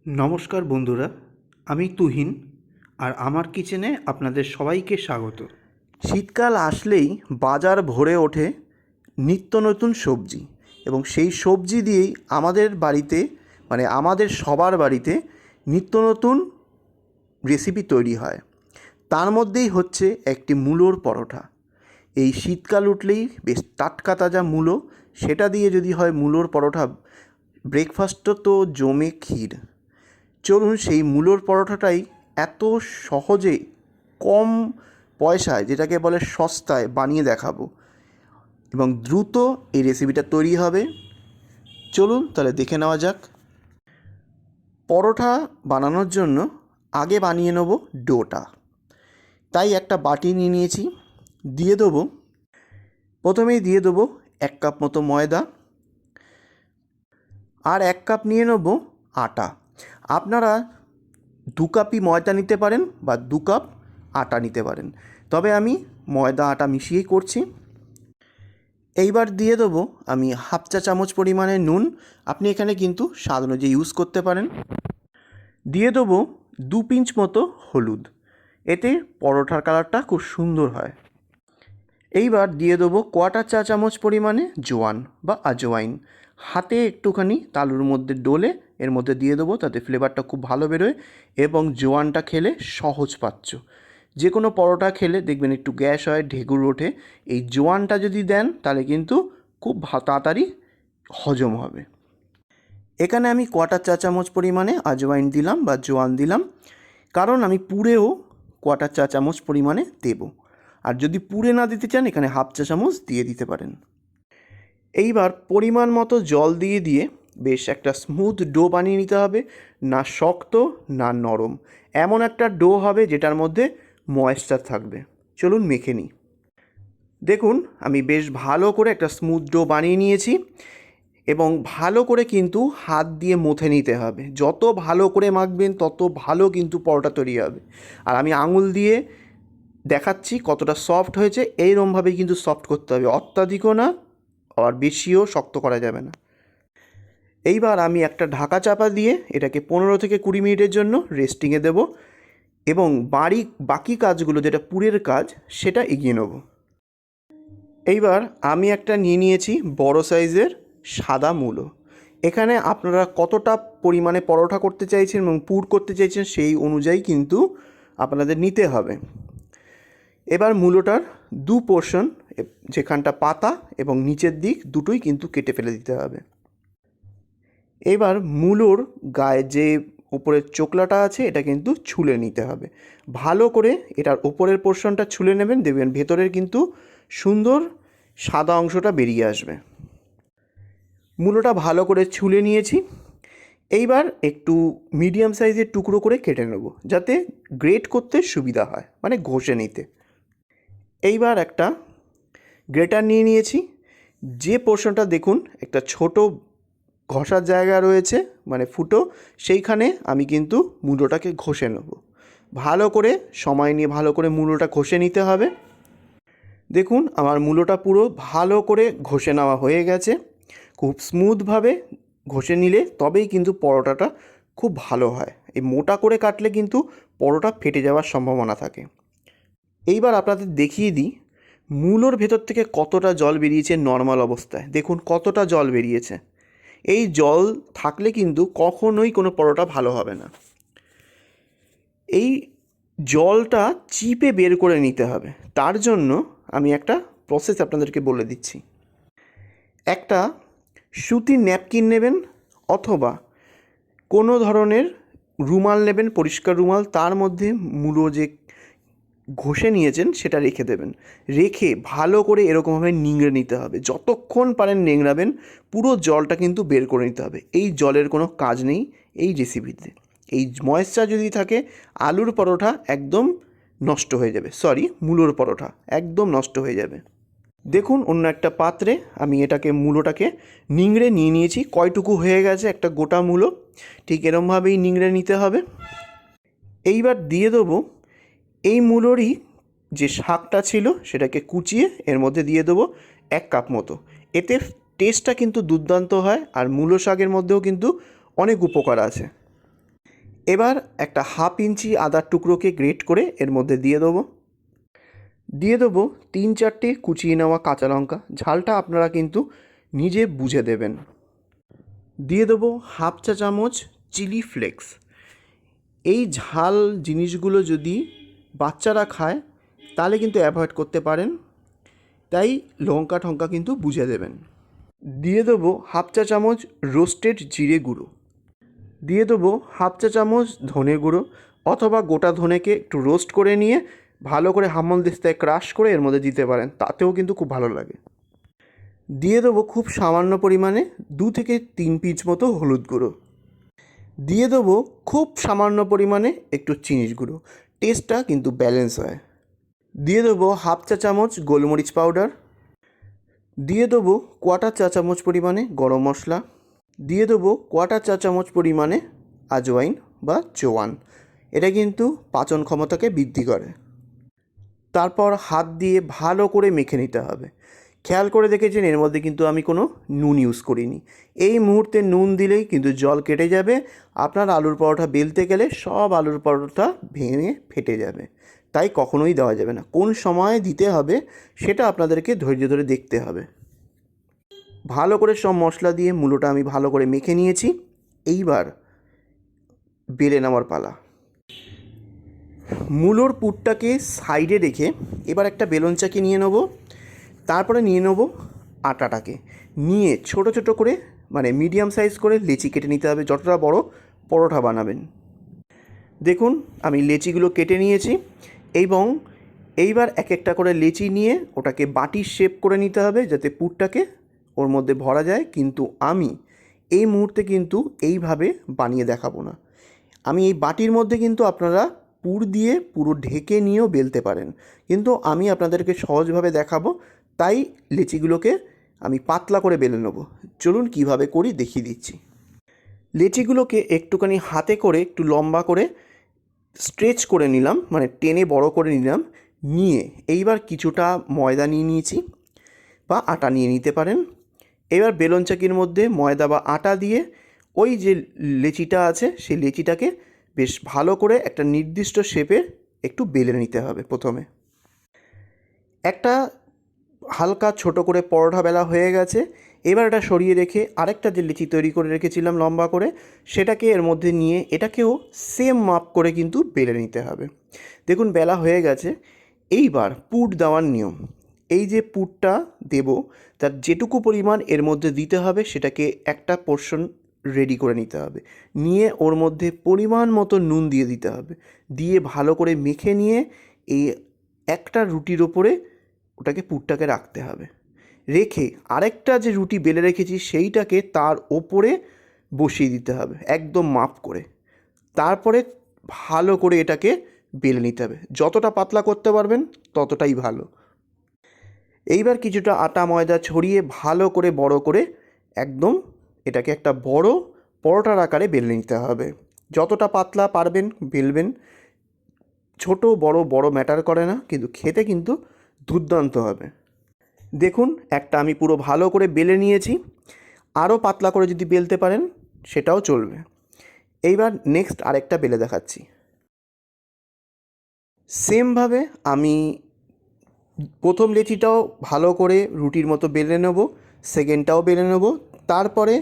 নমস্কার বন্ধুরা, আমি তুহিন আর আমার কিচেনে আপনাদের সবাইকে স্বাগত। শীতকাল আসলেই বাজার ভরে ওঠে নিত্য নতুন সবজি, এবং সেই সবজি দিয়েই আমাদের বাড়িতে আমাদের সবার বাড়িতে নিত্য নতুন রেসিপি তৈরি হয়। তার মধ্যেই হচ্ছে একটি মূলোর পরোটা। এই শীতকাল উঠলেই বেশ টাটকা তাজা মূলো, সেটা দিয়ে যদি হয় মূলোর পরোটা, ব্রেকফাস্টও তো জমে ক্ষীর। চলুন সেই মূলোর পরোটাটাই এত সহজে, কম পয়সায়, যেটাকে বলে সস্তায় বানিয়ে দেখাবো, এবং দ্রুত এই রেসিপিটা তৈরি হবে। চলুন তাহলে দেখে নেওয়া যাক। পরোটা বানানোর জন্য আগে বানিয়ে নেব ডোটা। তাই একটা বাটি নিয়ে নিয়েছি। প্রথমেই দিয়ে দেবো 1 কাপ মতো ময়দা, আর 1 কাপ নিয়ে নেব আটা। আপনারা 2 কাপই ময়দা নিতে পারেন বা 2 কাপ আটা নিতে পারেন, তবে আমি ময়দা আটা মিশিয়েই করছি। এইবার দিয়ে দেবো আমি হাফ চা চামচ পরিমাণে নুন। আপনি এখানে কিন্তু স্বাদ অনুযায়ী ইউজ করতে পারেন। দিয়ে দেবো 2 পিঞ্চ মতো হলুদ, এতে পরোটার কালারটা খুব সুন্দর হয়। এইবার দিয়ে দেবো 1/4 চা চামচ পরিমাণে জোয়ান বা আজওয়াইন। হাতে একটুখানি তালুর মধ্যে ডলে এর মধ্যে দিয়ে দেবো, তাতে ফ্লেভারটা খুব ভালো বেরোয়, এবং জোয়ানটা খেলে সহজপাচ্য। যে কোনো পরোটা খেলে দেখবেন একটু গ্যাস হয়, ঢেকুর ওঠে। এই জোয়ানটা যদি দেন তাহলে কিন্তু খুব তাড়াতাড়ি হজম হবে। এখানে আমি 1/4 চা চামচ পরিমাণে আজওয়াইন দিলাম বা জোয়ান দিলাম, কারণ আমি পুড়েও 1/4 চা চামচ পরিমাণে দেবো। আর যদি পুড়ে না দিতে চান, এখানে হাফ চা চামচ দিয়ে দিতে পারেন। এইবার পরিমাণ মতো জল দিয়ে বেশ একটা স্মুথ ডো বানিয়ে নিতে হবে। না শক্ত না নরম, এমন একটা ডো হবে যেটার মধ্যে ময়েশ্চার থাকবে। চলুন মেখে নিই। দেখুন, আমি বেশ ভালো করে একটা স্মুথ ডো বানিয়ে নিয়েছি, এবং ভালো করে কিন্তু হাত দিয়ে মথে নিতে হবে। যত ভালো করে মাখবেন তত ভালো কিন্তু পরোটা তৈরি হবে। আর আমি আঙুল দিয়ে দেখাচ্ছি কতটা সফট হয়েছে। এইরকমভাবেই কিন্তু সফট করতে হবে, অত্যাধিকও না আর বেশিও শক্ত করা যাবে না। এইবার আমি একটা ঢাকা চাপা দিয়ে এটাকে 15 থেকে 20 মিনিটের জন্য রেস্টিংয়ে দেব, এবং বাকি কাজগুলো, যেটা পুরের কাজ, সেটা এগিয়ে নেব। এইবার আমি একটা নিয়ে নিয়েছি বড় সাইজের সাদা মূলো। এখানে আপনারা কতটা পরিমাণে পরোটা করতে চাইছেন এবং পুর করতে চাইছেন সেই অনুযায়ী কিন্তু আপনাদের নিতে হবে। এবার মূলোটার 2 পোর্শন, যেখানটা পাতা এবং নিচের দিক দুটোই কিন্তু কেটে ফেলে দিতে হবে। এবার মূলোর গায়ে যে উপরের চোকলাটা আছে এটা কিন্তু ছুলে নিতে হবে ভালো করে। এটার উপরের পোর্শনটা ছুলে নেবেন, দেখবেন ভেতরের কিন্তু সুন্দর সাদা অংশটা বেরিয়ে আসবে। মূলোটা ভালো করে ছুলে নিয়েছি। এইবার একটু মিডিয়াম সাইজের টুকরো করে কেটে নেব, যাতে গ্রেট করতে সুবিধা হয়, মানে ঘষে নিতে। এইবার একটা গ্রেটার নিয়ে নিয়েছি। যে পোর্শনটা দেখুন একটা ছোট ঘষার জায়গা রয়েছে, মানে ফুটো, সেইখানে আমি কিন্তু মূলোটাকে ঘষে নেব ভালো করে। সময় নিয়ে ভালো করে মূলোটা ঘষে নিতে হবে। দেখুন, আমার মূলোটা পুরো ভালো করে ঘষে নেওয়া হয়ে গেছে। খুব স্মুথভাবে ঘষে নিলে তবেই কিন্তু পরোটাটা খুব ভালো হয়। এই মোটা করে কাটলে কিন্তু পরোটা ফেটে যাওয়ার সম্ভাবনা থাকে। এইবার আপনাদের দেখিয়ে দিই মূলোর ভেতর থেকে কতটা জল বেরিয়েছে নর্মাল অবস্থায়। দেখুন কতটা জল বেরিয়েছে। এই জল থাকলে কিন্তু কখনোই কোনো পরোটা ভালো হবে না। এই জলটা চিপে বের করে নিতে হবে। তার জন্য আমি একটা প্রসেস আপনাদেরকে বলে দিচ্ছি। একটা সুতির ন্যাপকিন নেবেন, অথবা কোনো ধরনের রুমাল নেবেন, পরিষ্কার রুমাল। তার মধ্যে মূলো যে ঘষে নিয়েছেন সেটা রেখে দেবেন। রেখে ভালো করে এরকমভাবে নিংড়ে নিতে হবে। যতক্ষণ পারেন নিংড়াবেন, পুরো জলটা কিন্তু বের করে নিতে হবে। এই জলের কোনো কাজ নেই এই রেসিপিতে। এই ময়েশ্চার যদি থাকে, আলুর পরোটা একদম নষ্ট হয়ে যাবে, মূলোর পরোটা একদম নষ্ট হয়ে যাবে। দেখুন, অন্য একটা পাত্রে আমি মূলোটাকে নিংড়ে নিয়ে নিয়েছি। কয়টুকু হয়ে গেছে একটা গোটা মূলো, ঠিক এরমভাবেই নিংড়ে নিতে হবে। এইবার দিয়ে দেবো এই মূলোরই যে শাকটা ছিল সেটাকে কুচিয়ে এর মধ্যে দিয়ে দেবো 1 কাপ মতো। এতে টেস্টটা কিন্তু দুর্দান্ত হয়, আর মূলো শাকের মধ্যেও কিন্তু অনেক উপকার আছে। এবার একটা 1/2 ইঞ্চি আদার টুকরোকে গ্রেট করে এর মধ্যে দিয়ে দেবো। 3-4টে কুচিয়ে নেওয়া কাঁচা লঙ্কা, ঝালটা আপনারা কিন্তু নিজে বুঝে দেবেন। দিয়ে দেবো 1/2 চা চামচ চিলি ফ্লেক্স। এই ঝাল জিনিসগুলো যদি বাচ্চারা খায় তাহলে কিন্তু অ্যাভয়েড করতে পারেন, তাই লঙ্কা ঠঙ্কা কিন্তু বুঝে দেবেন। দিয়ে দেবো 1/2 চা চামচ রোস্টেড জিরে গুঁড়ো। দিয়ে দেবো 1/2 চা চামচ ধনে গুঁড়ো, অথবা গোটা ধনেকে একটু রোস্ট করে নিয়ে ভালো করে হামানদিস্তায় ক্রাশ করে এর মধ্যে দিতে পারেন, তাতেও কিন্তু খুব ভালো লাগে। দিয়ে দেবো খুব সামান্য পরিমাণে 2 থেকে 3 পিঞ্চ মতো হলুদ গুঁড়ো। দিয়ে দেবো খুব সামান্য পরিমাণে একটু চিনির গুঁড়ো, টেস্টটা কিন্তু ব্যালেন্স হয়। দিয়ে দেবো 1/2 চা চামচ গোলমরিচ পাউডার। দিয়ে দেবো 1/4 চা চামচ পরিমাণে গরম মশলা। দিয়ে দেবো 1/4 চা চামচ পরিমাণে আজওয়াইন বা জোয়ান, এটা কিন্তু পাচন ক্ষমতাকে বৃদ্ধি করে। তারপর হাত দিয়ে ভালো করে মেখে নিতে হবে। খেয়াল করে দেখেছেন এর মধ্যে কিন্তু আমি কোনো নুন ইউজ করিনি। এই মুহূর্তে নুন দিলেই কিন্তু জল কেটে যাবে, আপনার আলুর পরোটা বেলতে গেলে সব আলুর পরোটা ভেঙে ফেটে যাবে, তাই কখনোই দেওয়া যাবে না। কোন সময় দিতে হবে সেটা আপনাদেরকে ধৈর্য ধরে দেখতে হবে। ভালো করে সব মশলা দিয়ে মূলোটা আমি ভালো করে মেখে নিয়েছি। এইবার বেলে নেওয়ার পালা। মূলোর পুরটাকে সাইডে রেখে এবার একটা বেলন চাকি নিয়ে নেব। তারপরে নিয়ে নেব আটাটাকে, নিয়ে ছোট ছোট করে মানে মিডিয়াম সাইজ করে লেচি কেটে নিতে হবে, যতটা বড় পরোটা বানাবেন। দেখুন আমি লেচিগুলো কেটে নিয়েছি, এবং এইবার এক একটা করে লেচি নিয়ে ওটাকে বাটির শেপ করে নিতে হবে যাতে পুরটাকে ওর মধ্যে ভরা যায়। কিন্তু আমি এই মুহূর্তে কিন্তু এইভাবে বানিয়ে দেখাবো না। আমি এই বাটির মধ্যে কিন্তু আপনারা পুর দিয়ে পুরো ঢেকে নিয়েও বেলতে পারেন, কিন্তু আমি আপনাদেরকে সহজভাবে দেখাবো, তাই লেচিগুলোকে আমি পাতলা করে বেলে নেব। চলুন কিভাবে করি দেখিয়ে দিচ্ছি। লেচিগুলোকে একটুখানি হাতে করে একটু লম্বা করে স্ট্রেচ করে নিলাম, মানে টেনে বড় করে নিলাম। নিয়ে এইবার কিছুটা ময়দা নিয়ে নিয়েছি বা আটা নিয়ে নিতে পারেন। এবার বেলন চাকির মধ্যে ময়দা বা আটা দিয়ে ওই যে লেচিটা আছে সেই লেচিটাকে বেশ ভালো করে একটা নির্দিষ্ট শেপে একটু বেলে নিতে হবে। প্রথমে একটা হালকা ছোট করে পরোটা বেলা হয়ে গেছে। এবার এটা সরিয়ে রেখে আরেকটা যে লেচি তৈরি করে রেখেছিলাম লম্বা করে, সেটাকে এর মধ্যে নিয়ে এটাকেও সেম মাপ করে কিন্তু বেলে নিতে হবে। দেখুন বেলা হয়ে গেছে। এইবার পুর দেওয়ার নিয়ম, এই যে পুরটা দেব তার যেটুকু পরিমাণ এর মধ্যে দিতে হবে সেটাকে একটা পোর্শন রেডি করে নিতে হবে। নিয়ে ওর মধ্যে পরিমাণ মতো নুন দিয়ে দিতে হবে, দিয়ে ভালো করে মেখে নিয়ে এই একটা রুটির ওপরে ওটাকে পুরটাকে রাখতে হবে। রেখে আরেকটা যে রুটি বেলে রেখেছি সেইটাকে তার ওপরে বসিয়ে দিতে হবে একদম মাপ করে। তারপরে ভালো করে এটাকে বেলে নিতে হবে, যতটা পাতলা করতে পারবেন ততটাই ভালো। এইবার কিছুটা আটা ময়দা ছড়িয়ে ভালো করে বড় করে একদম এটাকে একটা বড় পরোটার আকারে বেলে নিতে হবে। যতটা পাতলা পারবেন বেলবেন, ছোট বড় বড় ম্যাটার করে না, কিন্তু খেতে কিন্তু দুর্দান্ত হবে। দেখুন একটা আমি পুরো ভালো করে বেলে নিয়েছি, আরও পাতলা করে যদি বেলতে পারেন সেটাও চলবে। এইবার নেক্সট আরেকটা বেলে দেখাচ্ছি। সেমভাবে আমি প্রথম লেচিটাও ভালো করে রুটির মতো বেলে নেব, সেকেন্ডটাও বেলে নেব। তারপরে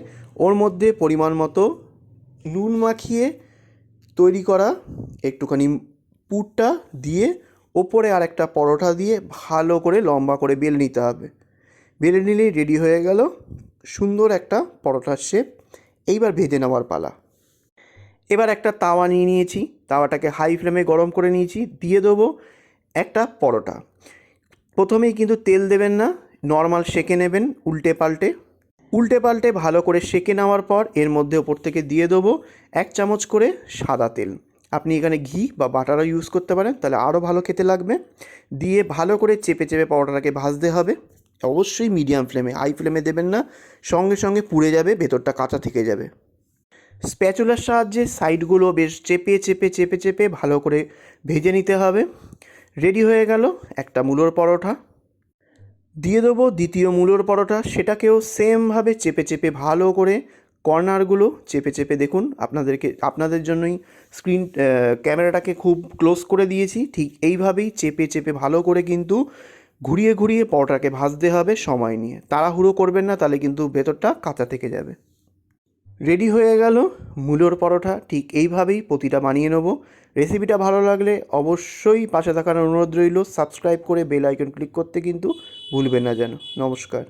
ওর মধ্যে পরিমাণ মতো নুন মাখিয়ে তৈরি করা একটুখানি পুরটা দিয়ে ওপরে আরেকটা পরোটা দিয়ে ভালো করে লম্বা করে বেলে নিতে হবে। বেলে নিলেই রেডি হয়ে গেল সুন্দর একটা পরোটার শেপ। এইবার ভেজে নেওয়ার পালা। এবার একটা তাওয়া নিয়ে নিয়েছি, তাওয়াটাকে হাই ফ্লেমে গরম করে নিয়েছি। দিয়ে দেবো একটা পরোটা। প্রথমেই কিন্তু তেল দেবেন না, নর্মাল সেঁকে নেবেন উল্টে পাল্টে ভালো করে সেঁকে নেওয়ার পর এর মধ্যে ওপর থেকে দিয়ে দেবো 1 চামচ করে সাদা তেল। আপনি এখানে ঘি বা বাটারও ইউজ করতে পারেন, তাহলে আরও ভালো খেতে লাগবে। দিয়ে ভালো করে চেপে চেপে পরোটাটাকে ভাজতে হবে, অবশ্যই মিডিয়াম ফ্লেমে, হাই ফ্লেমে দেবেন না, সঙ্গে সঙ্গে পুড়ে যাবে, ভেতরটা কাঁচা থেকে যাবে। স্প্যাচুলার সাহায্যে সাইডগুলো বেশ চেপে চেপে চেপে চেপে ভালো করে ভেজে নিতে হবে। রেডি হয়ে গেল একটা মূলোর পরোটা। দিয়ে দেবো দ্বিতীয় মূলোর পরোটা, সেটাকেও সেমভাবে চেপে চেপে ভালো করে কর্নারগুলো চেপে চেপে দেখুন, আপনাদের জন্যই ক্যামেরাটাকে খুব ক্লোজ করে দিয়েছি। ঠিক এইভাবেই চেপে চেপে ভালো করে কিন্তু ঘুরিয়ে ঘুরিয়ে পরোটাকে ভাজতে হবে সময় নিয়ে। তাড়াহুড়ো করবেন না, তাহলে কিন্তু ভেতরটা কাঁচা থেকে যাবে। রেডি হয়ে গেল মূলোর পরোটা। ঠিক এইভাবেই প্রতিটা বানিয়ে নেব। রেসিপিটা ভালো লাগলে অবশ্যই পাশে থাকার অনুরোধ রইল। সাবস্ক্রাইব করে বেল আইকন ক্লিক করতে কিন্তু ভুলবেন না যেন। নমস্কার।